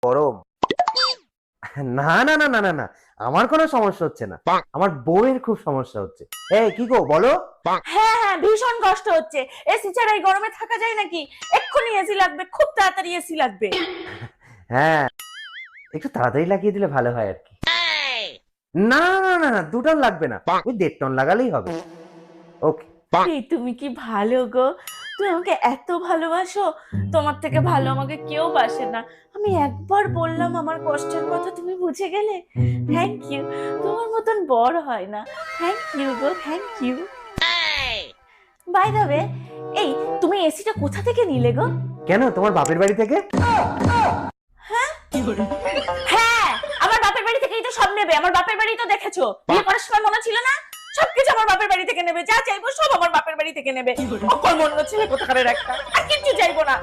গরম। না না না না না না, আমার কোনো সমস্যা হচ্ছে না, আমার বউয়ের খুব সমস্যা হচ্ছে। এই কি গো বলো। হ্যাঁ হ্যাঁ, ভীষণ কষ্ট হচ্ছে। এসি ছাড়া এই গরমে থাকা যায় নাকি? এক্ষুনি এসি লাগবে, খুব তাড়াতাড়ি এসি লাগবে। হ্যাঁ, একটু তাড়াতাড়ি লাগিয়ে দিলে ভালো হয় আর কি। না না না না, 2 টন লাগবে না, ওই 1.5 টন লাগালেই হবে। ওকে। এই তুমি কি ভালো গো, তুমি আমাকে এত ভালোবাসো। তোমার থেকে ভালো আমাকে কেউ বাসে না। আমি একবার বললাম আমার কষ্টের কথা, তুমি বুঝে গেলে। Thank you. তোমার মতন বড় হয় না। থ্যাংক ইউ গো, thank you. By the way, এই তুমি এসিটা কোথা থেকে নিলে গো? কেন, তোমার বাপের বাড়ি থেকে? হ্যাঁ, আমার বাপের বাড়ি থেকেই তো সব নেবে। আমার বাপের বাড়ি তো দেখেছো, বিয়ে করার সময় মনে ছিল না? সবকিছু আমার বাপের বাড়ি থেকে নেবে, যা চাইবো সব আমার বাপের বাড়ি থেকে নেবে। অকর্মণ্য ছেলে কোথাকারের একটা, আর কিচ্ছু চাইবো না।